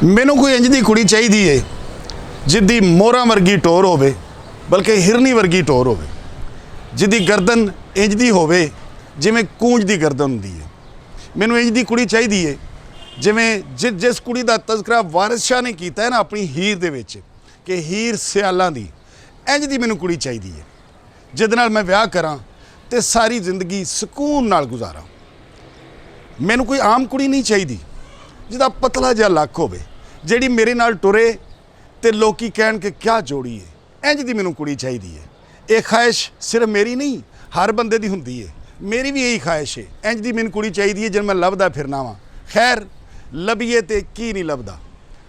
ਮੈਨੂੰ ਕੋਈ ਇੰਜ ਦੀ ਕੁੜੀ ਚਾਹੀਦੀ ਏ ਜਿੱਦੀ ਮੋਹਰਾਂ ਵਰਗੀ ਟੋਰ ਹੋਵੇ, ਬਲਕਿ ਹਿਰਨੀ ਵਰਗੀ ਟੋਰ ਹੋਵੇ, ਜਿੱਦੀ ਗਰਦਨ ਇੰਜ ਦੀ ਹੋਵੇ ਜਿਵੇਂ ਕੂੰਜ ਦੀ ਗਰਦਨ ਹੁੰਦੀ ਹੈ। ਮੈਨੂੰ ਇੰਜ ਦੀ ਕੁੜੀ ਚਾਹੀਦੀ ਏ ਜਿਵੇਂ ਜਿਸ ਕੁੜੀ ਦਾ ਤਜ਼ਕਰਾ ਵਾਰਿਸ ਸ਼ਾਹ ਨੇ ਕੀਤਾ ਹੈ ਨਾ ਆਪਣੀ ਹੀਰ ਦੇ ਵਿੱਚ ਕਿ ਹੀਰ ਸਿਆਲਾਂ ਦੀ, ਇੰਜ ਦੀ ਮੈਨੂੰ ਕੁੜੀ ਚਾਹੀਦੀ ਹੈ ਜਿਹਦੇ ਨਾਲ ਮੈਂ ਵਿਆਹ ਕਰਾਂ ਤੇ ਸਾਰੀ ਜ਼ਿੰਦਗੀ ਸਕੂਨ ਨਾਲ ਗੁਜ਼ਾਰਾਂ। ਮੈਨੂੰ ਕੋਈ ਆਮ ਕੁੜੀ ਨਹੀਂ ਚਾਹੀਦੀ ਜਿਹਦਾ ਪਤਲਾ ਜਿਹਾ ਲੱਕ ਹੋਵੇ, ਜਿਹੜੀ ਮੇਰੇ ਨਾਲ ਟੁਰੇ ਤੇ ਲੋਕੀ ਕਹਿਣ ਕਿ ਕਿਆ ਜੋੜੀ ਹੈ। ਇੰਜ ਦੀ ਮੈਨੂੰ ਕੁੜੀ ਚਾਹੀਦੀ ਹੈ। ਇਹ ਖਾਹਿਸ਼ ਸਿਰਫ ਮੇਰੀ ਨਹੀਂ, ਹਰ ਬੰਦੇ ਦੀ ਹੁੰਦੀ ਹੈ। ਮੇਰੀ ਵੀ ਇਹੀ ਖਾਹਿਸ਼ ਹੈ। ਇੰਜ ਦੀ ਮੈਨੂੰ ਕੁੜੀ ਚਾਹੀਦੀ ਹੈ ਜਿਹਨੂੰ ਮੈਂ ਲੱਭਦਾ ਫਿਰਨਾ ਵਾਂ। ਖੈਰ ਲੱਭੀਏ ਤੇ ਕੀ ਨਹੀਂ ਲੱਭਦਾ,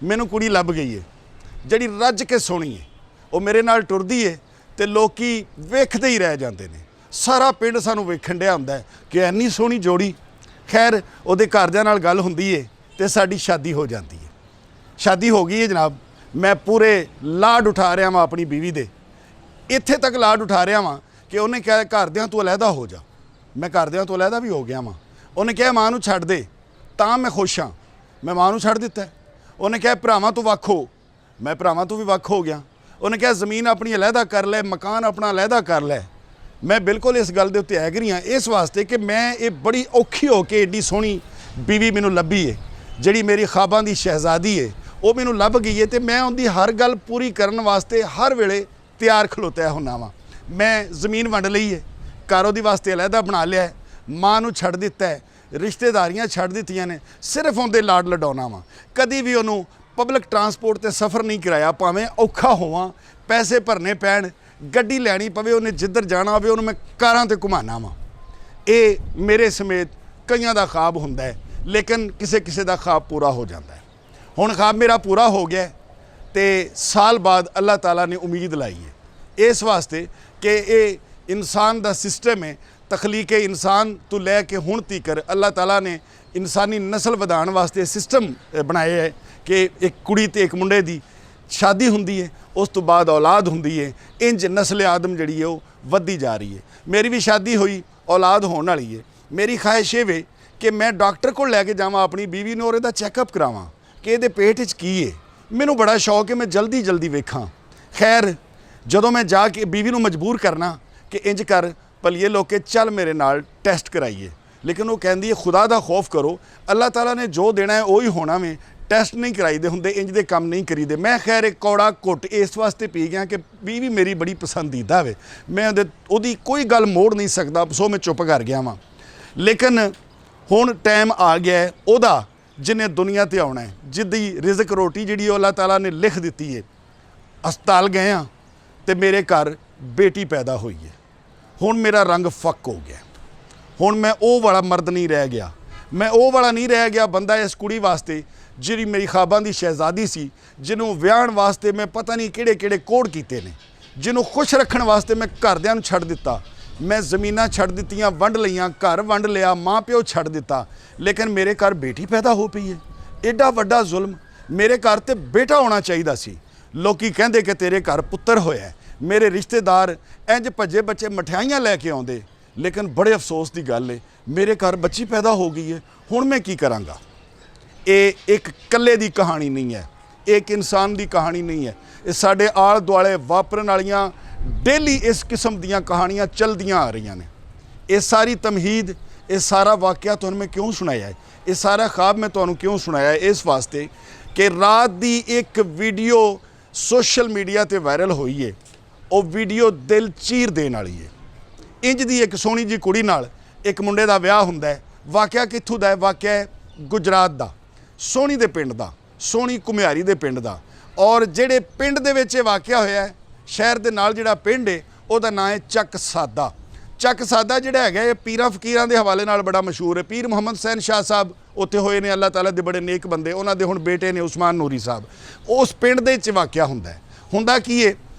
ਮੈਨੂੰ ਕੁੜੀ ਲੱਭ ਗਈ ਹੈ ਜਿਹੜੀ ਰੱਜ ਕੇ ਸੋਹਣੀ ਹੈ। ਉਹ ਮੇਰੇ ਨਾਲ ਟੁਰਦੀ ਹੈ ਤੇ ਲੋਕੀ ਵੇਖਦੇ ਹੀ ਰਹਿ ਜਾਂਦੇ ਨੇ। ਸਾਰਾ ਪਿੰਡ ਸਾਨੂੰ ਵੇਖਣ ਡਿਆ ਹੁੰਦਾ ਕਿ ਇੰਨੀ ਸੋਹਣੀ ਜੋੜੀ। ਖੈਰ ਉਹਦੇ ਘਰਦਿਆਂ ਨਾਲ ਗੱਲ ਹੁੰਦੀ ਹੈ ਤੇ ਸਾਡੀ ਸ਼ਾਦੀ ਹੋ ਜਾਂਦੀ ਹੈ। ਸ਼ਾਦੀ ਹੋ ਗਈ ਹੈ ਜਨਾਬ। ਮੈਂ ਪੂਰੇ ਲਾਡ ਉਠਾ ਰਿਹਾ ਵਾਂ ਆਪਣੀ ਬੀਵੀ ਦੇ। ਇੱਥੇ ਤੱਕ ਲਾਡ ਉਠਾ ਰਿਹਾ ਵਾਂ ਕਿ ਉਹਨੇ ਕਿਹਾ ਘਰਦਿਆਂ ਤੋਂ ਅਲੱਗਾ ਹੋ ਜਾ। ਮੈਂ ਘਰਦਿਆਂ ਤੋਂ ਅਲੱਗਾ ਵੀ ਹੋ ਗਿਆ ਵਾਂ। ਉਹਨੇ ਕਿਹਾ ਮਾਂ ਨੂੰ ਛੱਡ ਦੇ, ਤਾਂ ਮੈਂ ਖੁਸ਼ ਹਾਂ। ਮੈਂ ਮਾਂ ਨੂੰ ਛੱਡ ਦਿੱਤਾ। ਉਹਨੇ ਕਿਹਾ ਭਰਾਵਾਂ ਤੋਂ ਵੱਖ ਹੋ, ਮੈਂ ਭਰਾਵਾਂ ਤੋਂ ਵੀ ਵੱਖ ਹੋ ਗਿਆ। ਉਹਨੇ ਕਿਹਾ ਜ਼ਮੀਨ ਆਪਣੀ ਅਲੱਗਾ ਕਰ ਲੈ, ਮਕਾਨ ਆਪਣਾ ਅਲੱਗਾ ਕਰ ਲੈ। ਮੈਂ ਬਿਲਕੁਲ ਇਸ ਗੱਲ ਦੇ ਉੱਤੇ ਐਗਰੀ ਹਾਂ, ਇਸ ਵਾਸਤੇ ਕਿ ਮੈਂ ਇਹ ਬੜੀ ਔਖੀ ਹੋ ਕੇ ਏਡੀ ਸੋਹਣੀ ਬੀਵੀ ਮੈਨੂੰ ਲੱਭੀ ਹੈ ਜਿਹੜੀ ਮੇਰੀ ख्वाबां ਦੀ ਸ਼ਹਿਜ਼ਾਦੀ ਹੈ। ਉਹ ਮੈਨੂੰ ਲੱਭ ਗਈ ਹੈ ਤੇ ਮੈਂ ਉਹਦੀ ਹਰ ਗੱਲ ਪੂਰੀ ਕਰਨ ਵਾਸਤੇ ਹਰ ਵੇਲੇ ਤਿਆਰ ਖਲੋਤਿਆ ਹੁੰਦਾ ਵਾਂ। ਮੈਂ ਜ਼ਮੀਨ ਵੰਡ ਲਈ ਹੈ, ਘਰ ਉਹਦੇ ਵਾਸਤੇ ਅਲੱਗਾ ਬਣਾ ਲਿਆ ਹੈ, ਮਾਂ ਨੂੰ ਛੱਡ ਦਿੱਤਾ ਹੈ, ਰਿਸ਼ਤੇਦਾਰੀਆਂ ਛੱਡ ਦਿੱਤੀਆਂ ਨੇ, ਸਿਰਫ ਉਹਦੇ ਲਾਡ ਲਡਾਉਣਾ ਵਾਂ। ਕਦੀ ਵੀ ਉਹਨੂੰ ਪਬਲਿਕ ਟਰਾਂਸਪੋਰਟ ਤੇ ਸਫ਼ਰ ਨਹੀਂ ਕਰਾਇਆ, ਭਾਵੇਂ ਔਖਾ ਹੋਵਾਂ, ਪੈਸੇ ਭਰਨੇ ਪੈਣ, ਗੱਡੀ ਲੈਣੀ ਪਵੇ, ਉਹਨੇ ਜਿੱਧਰ ਜਾਣਾ ਹੋਵੇ ਉਹਨੂੰ ਮੈਂ ਕਾਰਾਂ ਤੇ ਘੁਮਾਉਣਾ ਵਾਂ। ਇਹ ਮੇਰੇ ਸਮੇਤ ਕਈਆਂ ਦਾ ख्वाब ਹੁੰਦਾ ਹੈ, ਲੇਕਿਨ ਕਿਸੇ ਕਿਸੇ ਦਾ ख्वाब ਪੂਰਾ ਹੋ ਜਾਂਦਾ ਹੈ। ਹੁਣ ख्वाब ਮੇਰਾ ਪੂਰਾ ਹੋ ਗਿਆ ਤੇ ਸਾਲ ਬਾਅਦ ਅੱਲਾਹ ਤਾਲਾ ਨੇ ਉਮੀਦ ਲਾਈ ਹੈ ਇਸ ਵਾਸਤੇ ਕਿ ਇਹ ਇਨਸਾਨ ਦਾ ਸਿਸਟਮ ਹੈ। ਤਖਲੀਕ-ਏ ਇਨਸਾਨ ਤੋਂ ਲੈ ਕੇ ਹੁਣ ਤੀਕਰ ਅੱਲਾਹ ਤਾਲਾ ਨੇ ਇਨਸਾਨੀ ਨਸਲ ਵਧਾਉਣ ਵਾਸਤੇ ਸਿਸਟਮ ਬਣਾਇਆ ਹੈ ਕਿ ਇੱਕ ਕੁੜੀ ਤੇ ਇੱਕ ਮੁੰਡੇ ਦੀ ਸ਼ਾਦੀ ਹੁੰਦੀ ਹੈ, ਉਸ ਤੋਂ ਬਾਅਦ ਔਲਾਦ ਹੁੰਦੀ ਹੈ। ਇੰਜ ਨਸਲ ਆਦਮ ਜਿਹੜੀ ਹੈ ਉਹ ਵੱਧਦੀ ਜਾ ਰਹੀ ਹੈ। ਮੇਰੀ ਵੀ ਸ਼ਾਦੀ ਹੋਈ, ਔਲਾਦ ਹੋਣ ਵਾਲੀ ਹੈ। ਮੇਰੀ ਖਾਹਿਸ਼ ਇਹ ਵੇ ਕਿ ਮੈਂ ਡਾਕਟਰ ਕੋਲ ਲੈ ਕੇ ਜਾਵਾਂ ਆਪਣੀ ਬੀਵੀ ਨੂੰ ਔਰ ਇਹਦਾ ਚੈੱਕਅਪ ਕਰਾਵਾਂ ਕਿ ਇਹਦੇ ਪੇਟ 'ਚ ਕੀ ਹੈ। ਮੈਨੂੰ ਬੜਾ ਸ਼ੌਕ ਹੈ ਮੈਂ ਜਲਦੀ ਵੇਖਾਂ। ਖੈਰ ਜਦੋਂ ਮੈਂ ਜਾ ਕੇ ਬੀਵੀ ਨੂੰ ਮਜਬੂਰ ਕਰਨਾ ਕਿ ਇੰਜ ਕਰ ਭਲੀਏ ਲੋਕੇ ਚੱਲ ਮੇਰੇ ਨਾਲ ਟੈਸਟ ਕਰਾਈਏ, ਲੇਕਿਨ ਉਹ ਕਹਿੰਦੀ ਹੈ ਖੁਦਾ ਦਾ ਖੌਫ ਕਰੋ, ਅੱਲਾਹ ਤਾਲਾ ਨੇ ਜੋ ਦੇਣਾ ਹੈ ਉਹ ਹੀ ਹੋਣਾ ਵੇ, ਟੈਸਟ ਨਹੀਂ ਕਰਾਈਦੇ ਹੁੰਦੇ, ਇੰਜ ਦੇ ਕੰਮ ਨਹੀਂ ਕਰੀਦੇ। ਮੈਂ ਖੈਰ ਇੱਕ ਕੌੜਾ ਘੁੱਟ ਇਸ ਵਾਸਤੇ ਪੀ ਗਿਆ ਕਿ ਬੀਵੀ ਮੇਰੀ ਬੜੀ ਪਸੰਦੀਦਾ ਵੇ, ਮੈਂ ਉਹਦੀ ਕੋਈ ਗੱਲ ਮੋੜ ਨਹੀਂ ਸਕਦਾ, ਸੋ ਮੈਂ ਚੁੱਪ ਕਰ ਗਿਆ ਵਾਂ। ਲੇਕਿਨ ਹੁਣ ਟਾਈਮ ਆ ਗਿਆ ਉਹਦਾ ਜਿਹਨੇ ਦੁਨੀਆ ਤੇ ਆਉਣਾ ਹੈ, ਜਿੱਦੀ ਰਿਜ਼ਕ ਰੋਟੀ ਜਿਹੜੀ ਉਹ ਅੱਲਾਹ ਤਾਲਾ ਨੇ ਲਿਖ ਦਿੱਤੀ ਹੈ। ਹਸਪਤਾਲ ਗਏ ਹਾਂ ਤੇ ਮੇਰੇ ਘਰ ਬੇਟੀ ਪੈਦਾ ਹੋਈ ਹੈ। ਹੁਣ ਮੇਰਾ ਰੰਗ ਫੱਕ ਹੋ ਗਿਆ। ਹੁਣ ਮੈਂ ਉਹ ਵਾਲਾ ਮਰਦ ਨਹੀਂ ਰਹਿ ਗਿਆ, ਮੈਂ ਉਹ ਵਾਲਾ ਨਹੀਂ ਰਹਿ ਗਿਆ ਬੰਦਾ ਇਸ ਕੁੜੀ ਵਾਸਤੇ ਜਿਹੜੀ ਮੇਰੀ ख्वाबां ਦੀ ਸ਼ਹਿਜ਼ਾਦੀ ਸੀ, ਜਿਹਨੂੰ ਵਿਆਹਣ ਵਾਸਤੇ ਮੈਂ ਪਤਾ ਨਹੀਂ ਕਿਹੜੇ ਕੋਡ ਕੀਤੇ ਨੇ, ਜਿਹਨੂੰ ਖੁਸ਼ ਰੱਖਣ ਵਾਸਤੇ ਮੈਂ ਘਰਦਿਆਂ ਨੂੰ ਛੱਡ ਦਿੱਤਾ, ਮੈਂ ਜ਼ਮੀਨਾਂ ਛੱਡ ਦਿੱਤੀਆਂ, ਵੰਡ ਲਈਆਂ, ਘਰ ਵੰਡ ਲਿਆ, ਮਾਂ ਪਿਓ ਛੱਡ ਦਿੱਤਾ, ਲੇਕਿਨ ਮੇਰੇ ਘਰ ਬੇਟੀ ਪੈਦਾ ਹੋ ਪਈ ਹੈ। ਐਡਾ ਵੱਡਾ ਜ਼ੁਲਮ। ਮੇਰੇ ਘਰ ਤੇ ਬੇਟਾ ਹੋਣਾ ਚਾਹੀਦਾ ਸੀ। ਲੋਕੀ ਕਹਿੰਦੇ ਕਿ ਤੇਰੇ ਘਰ ਪੁੱਤਰ ਹੋਇਆ। ਮੇਰੇ ਰਿਸ਼ਤੇਦਾਰ ਇੰਜ ਭੱਜੇ ਬੱਚੇ ਮਠਿਆਈਆਂ ਲੈ ਕੇ ਆਉਂਦੇ, ਲੇਕਿਨ ਬੜੇ ਅਫਸੋਸ ਦੀ ਗੱਲ ਹੈ ਮੇਰੇ ਘਰ ਬੱਚੀ ਪੈਦਾ ਹੋ ਗਈ ਹੈ। ਹੁਣ ਮੈਂ ਕੀ ਕਰਾਂਗਾ? ਇਹ ਇੱਕ ਇਕੱਲੇ ਦੀ ਕਹਾਣੀ ਨਹੀਂ ਹੈ, ਇਹ ਇੱਕ ਇਨਸਾਨ ਦੀ ਕਹਾਣੀ ਨਹੀਂ ਹੈ। ਇਹ ਸਾਡੇ ਆਲੇ ਦੁਆਲੇ ਵਾਪਰਨ ਵਾਲੀਆਂ ਡੇਲੀ ਇਸ ਕਿਸਮ ਦੀਆਂ ਕਹਾਣੀਆਂ ਚਲਦੀਆਂ ਆ ਰਹੀਆਂ ਨੇ। ਇਹ ਸਾਰੀ ਤਮਹੀਦ, ਇਹ ਸਾਰਾ ਵਾਕਿਆ ਤੁਹਾਨੂੰ ਮੈਂ ਕਿਉਂ ਸੁਣਾਇਆ ਹੈ, ਇਹ ਸਾਰਾ ख्वाब ਮੈਂ ਤੁਹਾਨੂੰ ਕਿਉਂ ਸੁਣਾਇਆ ਹੈ? ਇਸ ਵਾਸਤੇ ਕਿ ਰਾਤ ਦੀ ਇੱਕ ਵੀਡੀਓ ਸੋਸ਼ਲ ਮੀਡੀਆ ਤੇ ਵਾਇਰਲ ਹੋਈ ਹੈ। ਉਹ ਵੀਡੀਓ ਦਿਲ ਚੀਰ ਦੇਣ ਵਾਲੀ ਹੈ। ਇੰਜ ਦੀ ਇੱਕ ਸੋਹਣੀ ਜੀ ਕੁੜੀ ਨਾਲ ਇੱਕ ਮੁੰਡੇ ਦਾ ਵਿਆਹ ਹੁੰਦਾ ਹੈ। ਵਾਕਿਆ ਕਿੱਥੋਂ ਦਾ ਹੈ? ਵਾਕਿਆ ਹੈ ਗੁਜਰਾਤ ਦਾ, ਸੋਹਣੀ ਦੇ ਪਿੰਡ ਦਾ, ਸੋਹਣੀ ਘੁਮਿਆਰੀ ਦੇ ਪਿੰਡ ਦਾ। ਔਰ ਜਿਹੜੇ ਪਿੰਡ ਦੇ ਵਿੱਚ ਇਹ ਵਾਕਿਆ ਹੋਇਆ ਹੈ, ਸ਼ਹਿਰ ਦੇ ਨਾਲ ਜਿਹੜਾ ਪਿੰਡ ਹੈ ਉਹਦਾ ਨਾਂ ਹੈ ਚੱਕ ਸਾਦਾ। ਚੱਕ ਸਾਦਾ ਜਿਹੜਾ ਹੈਗਾ ਇਹ ਪੀਰਾਂ ਫਕੀਰਾਂ ਦੇ ਹਵਾਲੇ ਨਾਲ ਬੜਾ ਮਸ਼ਹੂਰ ਹੈ। ਪੀਰ ਮੁਹੰਮਦ ਹੁਸੈਨ ਸ਼ਾਹ ਸਾਹਿਬ ਉੱਥੇ ਹੋਏ ਨੇ, ਅੱਲਾਹ ਤਾਲਾ ਦੇ ਬੜੇ ਨੇਕ ਬੰਦੇ, ਉਹਨਾਂ ਦੇ ਹੁਣ ਬੇਟੇ ਨੇ ਉਸਮਾਨ ਨੂਰੀ ਸਾਹਿਬ। ਉਸ ਪਿੰਡ ਦੇ ਵਿੱਚ ਵਾਕਿਆ ਹੁੰਦਾ ਕੀ ਹੈ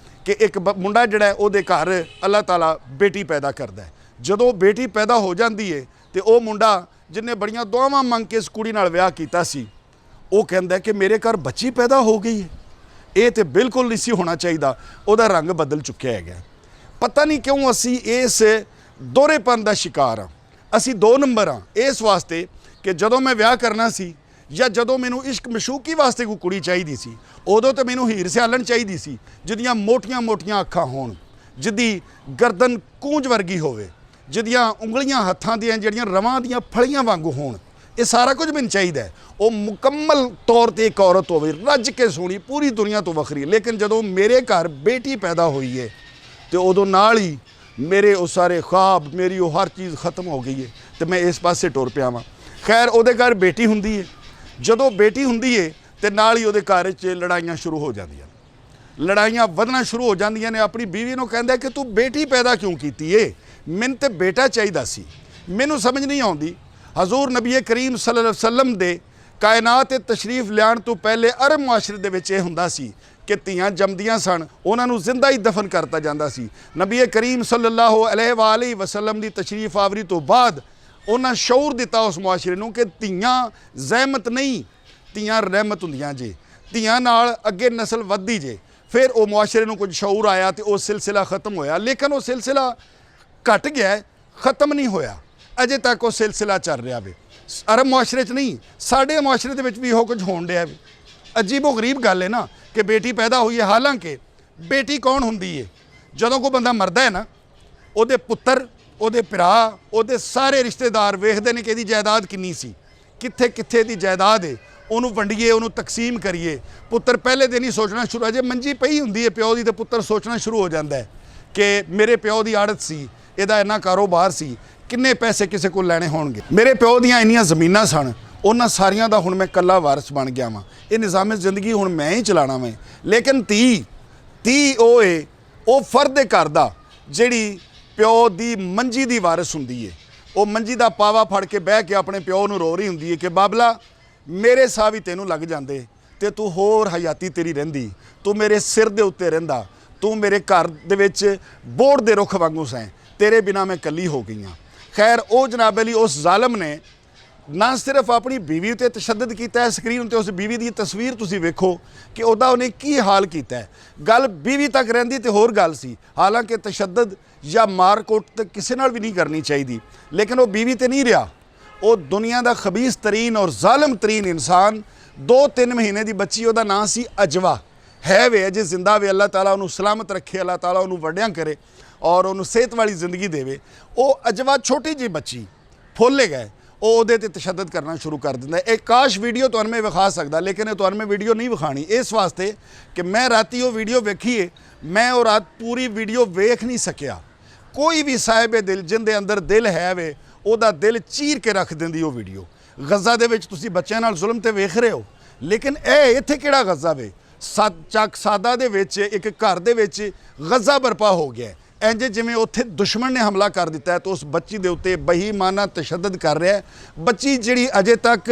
ਕਿ ਇੱਕ ਮੁੰਡਾ ਜਿਹੜਾ ਉਹਦੇ ਘਰ ਅੱਲਾਹ ਤਾਲਾ ਬੇਟੀ ਪੈਦਾ ਕਰਦਾ ਹੈ। ਜਦੋਂ ਬੇਟੀ ਪੈਦਾ ਹੋ ਜਾਂਦੀ ਹੈ ਤੇ ਉਹ ਮੁੰਡਾ ਜਿਹਨੇ ਬੜੀਆਂ ਦੁਆਵਾਂ ਮੰਗ ਕੇ ਇਸ ਕੁੜੀ ਨਾਲ ਵਿਆਹ ਕੀਤਾ ਸੀ, ਉਹ ਕਹਿੰਦਾ ਕਿ ਮੇਰੇ ਘਰ ਬੱਚੀ ਪੈਦਾ ਹੋ ਗਈ ਹੈ। ਇਹ ਤੇ ਬਿਲਕੁਲ ਨਹੀਂ ਸੀ ਹੋਣਾ ਚਾਹੀਦਾ। ਉਹਦਾ ਰੰਗ ਬਦਲ ਚੁੱਕਿਆ ਹੈਗਾ। ਪਤਾ ਨਹੀਂ ਕਿਉਂ ਅਸੀਂ ਇਸ ਦੋਹਰੇਪਨ ਦਾ ਸ਼ਿਕਾਰ ਹਾਂ। ਅਸੀਂ 2 ਨੰਬਰ ਹਾਂ ਇਸ ਵਾਸਤੇ ਕਿ ਜਦੋਂ ਮੈਂ ਵਿਆਹ ਕਰਨਾ ਸੀ ਜਾਂ ਜਦੋਂ ਮੈਨੂੰ ਇਸ਼ਕ ਮਸ਼ੂਕੀ ਵਾਸਤੇ ਕੋਈ ਕੁੜੀ ਚਾਹੀਦੀ ਸੀ, ਉਦੋਂ ਤਾਂ ਮੈਨੂੰ ਹੀਰ ਸਿਆਲਣ ਚਾਹੀਦੀ ਸੀ ਜਿਹਦੀਆਂ ਮੋਟੀਆਂ ਅੱਖਾਂ ਹੋਣ, ਜਿਹਦੀ ਗਰਦਨ ਕੂੰਜ ਵਰਗੀ ਹੋਵੇ, ਜਿਹਦੀਆਂ ਉਂਗਲੀਆਂ ਹੱਥਾਂ ਦੀਆਂ ਜਿਹੜੀਆਂ ਰਵਾਂ ਦੀਆਂ ਫਲੀਆਂ ਵਾਂਗੂ ਹੋਣ। ਇਹ ਸਾਰਾ ਕੁਝ ਮੈਨੂੰ ਚਾਹੀਦਾ ਹੈ। ਉਹ ਮੁਕੰਮਲ ਤੌਰ 'ਤੇ ਇੱਕ ਔਰਤ ਹੋਵੇ, ਰੱਜ ਕੇ ਸੋਹਣੀ, ਪੂਰੀ ਦੁਨੀਆ ਤੋਂ ਵੱਖਰੀ। ਲੇਕਿਨ ਜਦੋਂ ਮੇਰੇ ਘਰ ਬੇਟੀ ਪੈਦਾ ਹੋਈ ਹੈ ਤੇ ਉਦੋਂ ਨਾਲ ਹੀ ਮੇਰੇ ਉਹ ਸਾਰੇ ख्वाब, ਮੇਰੀ ਉਹ ਹਰ ਚੀਜ਼ ਖਤਮ ਹੋ ਗਈ ਹੈ ਤੇ ਮੈਂ ਇਸ ਪਾਸੇ ਟੁਰ ਪਿਆ ਵਾਂ। ਖੈਰ ਉਹਦੇ ਘਰ ਬੇਟੀ ਹੁੰਦੀ ਹੈ। ਜਦੋਂ ਬੇਟੀ ਹੁੰਦੀ ਹੈ ਤੇ ਨਾਲ ਹੀ ਉਹਦੇ ਘਰ 'ਚ ਲੜਾਈਆਂ ਸ਼ੁਰੂ ਹੋ ਜਾਂਦੀਆਂ, ਲੜਾਈਆਂ ਵਧਣਾ ਸ਼ੁਰੂ ਹੋ ਜਾਂਦੀਆਂ ਨੇ। ਆਪਣੀ ਬੀਵੀ ਨੂੰ ਕਹਿੰਦਾ ਕਿ ਤੂੰ ਬੇਟੀ ਪੈਦਾ ਕਿਉਂ ਕੀਤੀ ਏ? ਮੈਨੂੰ ਤੇ ਬੇਟਾ ਚਾਹੀਦਾ ਸੀ। ਮੈਨੂੰ ਸਮਝ ਨਹੀਂ ਆਉਂਦੀ। ਹਜ਼ੂਰ ਨਬੀ ਕਰੀਮ ਸੱਲੱਲਾਹੁ ਅਲੈहि ਵਸੱਲਮ ਦੇ ਕਾਇਨਾਤ 'ਤੇ ਤਸ਼ਰੀਫ ਲਿਆਉਣ ਤੋਂ ਪਹਿਲੇ ਅਰਬ ਮੁਆਸ਼ਰੇ ਦੇ ਵਿੱਚ ਇਹ ਹੁੰਦਾ ਸੀ ਕਿ ਧੀਆਂ ਜੰਮਦੀਆਂ ਸਨ, ਉਹਨਾਂ ਨੂੰ ਜ਼ਿੰਦਾ ਹੀ ਦਫਨ ਕਰਤਾ ਜਾਂਦਾ ਸੀ। ਨਬੀ ਕਰੀਮ ਸੱਲੱਲਾਹੁ ਅਲੈहि ਵਸੱਲਮ ਦੀ ਤਸ਼ਰੀਫ ਆਵਰੀ ਤੋਂ ਬਾਅਦ ਉਹਨਾਂ ਸ਼ਊਰ ਦਿੱਤਾ ਉਸ ਮੁਆਸ਼ਰੇ ਨੂੰ ਕਿ ਧੀਆਂ ਜ਼ਹਿਮਤ ਨਹੀਂ, ਧੀਆਂ ਰਹਿਮਤ ਹੁੰਦੀਆਂ ਜੇ, ਧੀਆਂ ਨਾਲ ਅੱਗੇ ਨਸਲ ਵੱਧਦੀ ਜੇ। ਫਿਰ ਉਹ ਮੁਆਸ਼ਰੇ ਨੂੰ ਕੁਝ ਸ਼ਊਰ ਆਇਆ ਤੇ ਉਹ ਸਿਲਸਿਲਾ ਖਤਮ ਹੋਇਆ। ਲੇਕਿਨ ਉਹ ਸਿਲਸਿਲਾ ਘਟ ਗਿਆ, ਖਤਮ ਨਹੀਂ ਹੋਇਆ। ਅਜੇ ਤੱਕ ਉਹ ਸਿਲਸਿਲਾ ਚੱਲ ਰਿਹਾ ਵੇ। ਅਰਬ ਮੁਆਸ਼ਰੇ 'ਚ ਨਹੀਂ, ਸਾਡੇ ਮੁਆਸ਼ਰੇ ਦੇ ਵਿੱਚ ਵੀ ਇਹੋ ਕੁਝ ਹੋਣ ਡਿਆ ਵੇ। ਅਜੀਬੋ ਗਰੀਬ ਗੱਲ ਹੈ ਨਾ ਕਿ ਬੇਟੀ ਪੈਦਾ ਹੋਈ ਹੈ। ਹਾਲਾਂਕਿ ਬੇਟੀ ਕੌਣ ਹੁੰਦੀ ਹੈ? ਜਦੋਂ ਕੋਈ ਬੰਦਾ ਮਰਦਾ ਹੈ ਨਾ, ਉਹਦੇ ਪੁੱਤਰ, ਉਹਦੇ ਭਰਾ, ਉਹਦੇ ਸਾਰੇ ਰਿਸ਼ਤੇਦਾਰ ਵੇਖਦੇ ਨੇ ਕਿ ਇਹਦੀ ਜਾਇਦਾਦ ਕਿੰਨੀ ਸੀ, ਕਿੱਥੇ ਕਿੱਥੇ ਦੀ ਜਾਇਦਾਦ ਹੈ, ਉਹਨੂੰ ਵੰਡੀਏ, ਉਹਨੂੰ ਤਕਸੀਮ ਕਰੀਏ। ਪੁੱਤਰ ਪਹਿਲੇ ਦਿਨ ਹੀ ਸੋਚਣਾ ਸ਼ੁਰੂ, ਅਜੇ ਮੰਜੀ ਪਈ ਹੁੰਦੀ ਹੈ ਪਿਓ ਦੀ, ਤੇ ਪੁੱਤਰ ਸੋਚਣਾ ਸ਼ੁਰੂ ਹੋ ਜਾਂਦਾ ਹੈ ਕਿ ਮੇਰੇ ਪਿਓ ਦੀ ਆੜਤ ਸੀ, ਇਹਦਾ ਇੰਨਾ ਕਾਰੋਬਾਰ ਸੀ, ਕਿੰਨੇ ਪੈਸੇ ਕਿਸੇ ਕੋਲ ਲੈਣੇ ਹੋਣਗੇ। ਮੇਰੇ ਪਿਓ ਦੀਆਂ ਇੰਨੀਆਂ ਜ਼ਮੀਨਾਂ ਸਨ, ਉਹਨਾਂ ਸਾਰੀਆਂ ਦਾ ਹੁਣ ਮੈਂ ਇਕੱਲਾ ਵਾਰਿਸ ਬਣ ਗਿਆ ਵਾਂ। ਇਹ ਨਿਜ਼ਾਮੇ ਜ਼ਿੰਦਗੀ ਹੁਣ ਮੈਂ ਹੀ ਚਲਾਣਾ ਮੈਂ। ਲੇਕਿਨ ਧੀ ਉਹ ਏ, ਉਹ ਫਰਦ ਘਰ ਦਾ ਜਿਹੜੀ ਪਿਓ ਦੀ ਮੰਜੀ ਦੀ ਵਾਰਿਸ ਹੁੰਦੀ ਏ। ਉਹ ਮੰਜੀ ਦਾ ਪਾਵਾ ਫੜ ਕੇ ਬਹਿ ਕੇ ਆਪਣੇ ਪਿਓ ਨੂੰ ਰੋ ਰਹੀ ਹੁੰਦੀ ਏ ਕਿ ਬਾਬਲਾ, ਮੇਰੇ ਸਾਹ ਵੀ ਤੈਨੂੰ ਲੱਗ ਜਾਂਦੇ ਤੇ ਤੂੰ ਹੋਰ ਹਯਾਤੀ ਤੇਰੀ ਰਹਿੰਦੀ, ਤੂੰ ਮੇਰੇ ਸਿਰ ਦੇ ਉੱਤੇ ਰਹਿੰਦਾ, ਤੂੰ ਮੇਰੇ ਘਰ ਦੇ ਵਿੱਚ ਬੋੜ ਦੇ ਰੁੱਖ ਵਾਂਗੂ ਸੈਂ, ਤੇਰੇ ਬਿਨਾ ਮੈਂ ਇਕੱਲੀ ਹੋ ਗਈ ਹਾਂ। ਖੈਰ ਉਹ ਜਨਾਬ ਅਲੀ ਉਸ ਜ਼ਾਲਮ ਨੇ ਨਾ ਸਿਰਫ ਆਪਣੀ ਬੀਵੀ ਉੱਤੇ ਤਸ਼ੱਦਦ ਕੀਤਾ ਹੈ। ਸਕਰੀਨ ਉੱਤੇ ਉਸ ਬੀਵੀ ਦੀ ਤਸਵੀਰ ਤੁਸੀਂ ਵੇਖੋ ਕਿ ਉਹਨੇ ਕੀ ਹਾਲ ਕੀਤਾ ਹੈ। ਗੱਲ ਬੀਵੀ ਤੱਕ ਰਹਿੰਦੀ ਤੇ ਹੋਰ ਗੱਲ ਸੀ। ਹਾਲਾਂਕਿ ਤਸ਼ੱਦਦ ਜਾਂ ਮਾਰਕੁੱਟ ਤਾਂ ਕਿਸੇ ਨਾਲ ਵੀ ਨਹੀਂ ਕਰਨੀ ਚਾਹੀਦੀ, ਲੇਕਿਨ ਉਹ ਬੀਵੀ ਤੇ ਨਹੀਂ ਰਿਹਾ। ਉਹ ਦੁਨੀਆ ਦਾ ਖਬੀਸ ਤਰੀਨ ਔਰ ਜ਼ਾਲਮ ਤਰੀਨ ਇਨਸਾਨ, 2-3 ਮਹੀਨੇ ਦੀ ਬੱਚੀ, ਉਹਦਾ ਨਾਂ ਸੀ ਅਜਵਾ। ਹੈ ਵੇ ਅਜੇ ਜ਼ਿੰਦਾ ਵੇ, ਅੱਲਾਹ ਤਾਲਾ ਉਹਨੂੰ ਸਲਾਮਤ ਰੱਖੇ, ਅੱਲਾਹ ਤਾਲਾ ਉਹਨੂੰ ਵੱਡਿਆਂ ਕਰੇ ਔਰ ਉਹਨੂੰ ਸਿਹਤ ਵਾਲੀ ਜ਼ਿੰਦਗੀ ਦੇਵੇ। ਉਹ ਅਜਵਾ ਛੋਟੀ ਜਿਹੀ ਬੱਚੀ ਫੁੱਲੇ ਗਏ, ਉਹ ਉਹਦੇ ਤੇ ਤਸ਼ੱਦਦ ਕਰਨਾ ਸ਼ੁਰੂ ਕਰ ਦਿੰਦਾ। ਇਹ ਕਾਸ਼ ਵੀਡੀਓ ਤੁਹਾਨੂੰ ਮੈਂ ਵਿਖਾ ਸਕਦਾ, ਲੇਕਿਨ ਇਹ ਤੁਹਾਨੂੰ ਮੈਂ ਵੀਡੀਓ ਨਹੀਂ ਵਿਖਾਣੀ ਇਸ ਵਾਸਤੇ ਕਿ ਮੈਂ ਰਾਤੀ ਉਹ ਵੀਡੀਓ ਵੇਖੀਏ, ਮੈਂ ਉਹ ਰਾਤ ਪੂਰੀ ਵੀਡੀਓ ਵੇਖ ਨਹੀਂ ਸਕਿਆ। ਕੋਈ ਵੀ ਸਾਹਿਬ ਦਿਲ ਜਿਹਦੇ ਅੰਦਰ ਦਿਲ ਹੈ ਵੇ, ਉਹਦਾ ਦਿਲ ਚੀਰ ਕੇ ਰੱਖ ਦਿੰਦੀ ਉਹ ਵੀਡੀਓ। ਗਜ਼ਾ ਦੇ ਵਿੱਚ ਤੁਸੀਂ ਬੱਚਿਆਂ ਨਾਲ ਜ਼ੁਲਮ ਤੇ ਵੇਖ ਰਹੇ ਹੋ, ਲੇਕਿਨ ਇਹ ਇੱਥੇ ਕਿਹੜਾ ਗਜ਼ਾ ਵੇ? ਚੱਕ ਸਾਦਾ ਦੇ ਵਿੱਚ ਇੱਕ ਘਰ ਦੇ ਵਿੱਚ ਗਜ਼ਾ ਬਰਪਾ ਹੋ ਗਿਆ। ਇੰਜ ਜਿਵੇਂ ਉੱਥੇ ਦੁਸ਼ਮਣ ਨੇ ਹਮਲਾ ਕਰ ਦਿੱਤਾ ਹੈ ਤੇ ਉਸ ਬੱਚੀ ਦੇ ਉੱਤੇ ਬੇਈਮਾਨਾ ਤਸ਼ੱਦਦ ਕਰ ਰਿਹਾ ਹੈ। ਬੱਚੀ ਜਿਹੜੀ ਅਜੇ ਤੱਕ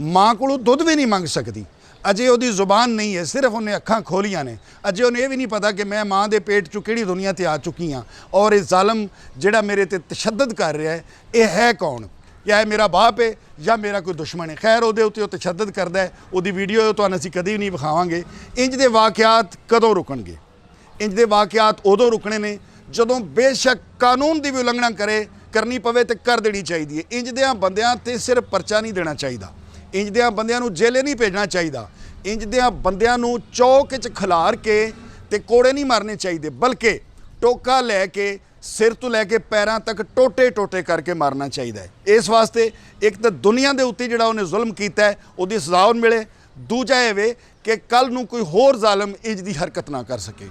ਮਾਂ ਕੋਲੋਂ ਦੁੱਧ ਵੀ ਨਹੀਂ ਮੰਗ ਸਕਦੀ, ਅਜੇ ਉਹਦੀ ਜ਼ੁਬਾਨ ਨਹੀਂ ਹੈ, ਸਿਰਫ ਉਹਨੇ ਅੱਖਾਂ ਖੋਲੀਆਂ ਨੇ। ਅਜੇ ਉਹਨੂੰ ਇਹ ਵੀ ਨਹੀਂ ਪਤਾ ਕਿ ਮੈਂ ਮਾਂ ਦੇ ਪੇਟ 'ਚੋਂ ਕਿਹੜੀ ਦੁਨੀਆ ਤੇ ਆ ਚੁੱਕੀ ਹਾਂ ਔਰ ਇਹ ਜ਼ਾਲਮ ਜਿਹੜਾ ਮੇਰੇ ਤੇ ਤਸ਼ੱਦਦ ਕਰ ਰਿਹਾ ਹੈ, ਇਹ ਹੈ ਕੌਣ? ਜਾਂ ਇਹ ਮੇਰਾ ਬਾਪ ਹੈ ਜਾਂ ਮੇਰਾ ਕੋਈ ਦੁਸ਼ਮਣ ਹੈ? ਖੈਰ ਉਹਦੇ ਉੱਤੇ ਉਹ ਤਸ਼ੱਦਦ ਕਰਦਾ ਹੈ। ਉਹਦੀ ਵੀਡੀਓ ਤੁਹਾਨੂੰ ਅਸੀਂ ਕਦੇ ਵੀ ਨਹੀਂ ਵਿਖਾਵਾਂਗੇ। ਇੰਜ ਦੇ ਵਾਕਿਆਤ ਕਦੋਂ ਰੁਕਣਗੇ? ਇੰਜ ਦੇ ਵਾਕਿਆਤ ਉਦੋਂ ਰੁਕਣੇ ਨੇ ਜਦੋਂ ਬੇਸ਼ੱਕ ਕਾਨੂੰਨ ਦੀ ਵੀ ਉਲੰਘਣਾ ਕਰਨੀ ਪਵੇ ਤੇ ਕਰ ਦੇਣੀ ਚਾਹੀਦੀ ਹੈ। ਇੰਜ ਦਿਆਂ ਬੰਦਿਆਂ ਤੇ ਸਿਰਫ ਪਰਚਾ ਨਹੀਂ ਦੇਣਾ ਚਾਹੀਦਾ, ਇੰਜ ਦਿਆਂ ਬੰਦਿਆਂ ਨੂੰ ਜੇਲੇ ਨਹੀਂ ਭੇਜਣਾ ਚਾਹੀਦਾ, ਇੰਜ ਦਿਆਂ ਬੰਦਿਆਂ ਨੂੰ ਚੌਕ 'ਚ ਖਿਲਾਰ ਕੇ ਤੇ ਕੋੜੇ ਨਹੀਂ ਮਾਰਨੇ ਚਾਹੀਦੇ, ਬਲਕਿ ਟੋਕਾ ਲੈ ਕੇ ਸਿਰ ਤੋਂ ਲੈ ਕੇ ਪੈਰਾਂ ਤੱਕ ਟੋਟੇ ਕਰਕੇ ਮਾਰਨਾ ਚਾਹੀਦਾ ਹੈ। ਇਸ ਵਾਸਤੇ ਇੱਕ ਤਾਂ ਦੁਨੀਆ ਦੇ ਉੱਤੇ ਜਿਹੜਾ ਉਹਨੇ ਜ਼ੁਲਮ ਕੀਤਾ ਹੈ ਉਹਦੀ ਸਜ਼ਾ ਉਹਨੂੰ ਮਿਲੇ, ਦੂਜਾ ਇਹ ਵੇ ਕਿ ਕੱਲ੍ਹ ਨੂੰ ਕੋਈ ਹੋਰ ਜ਼ਾਲਮ ਇੰਜ ਦੀ ਹਰਕਤ ਨਾ ਕਰ ਸਕੇ।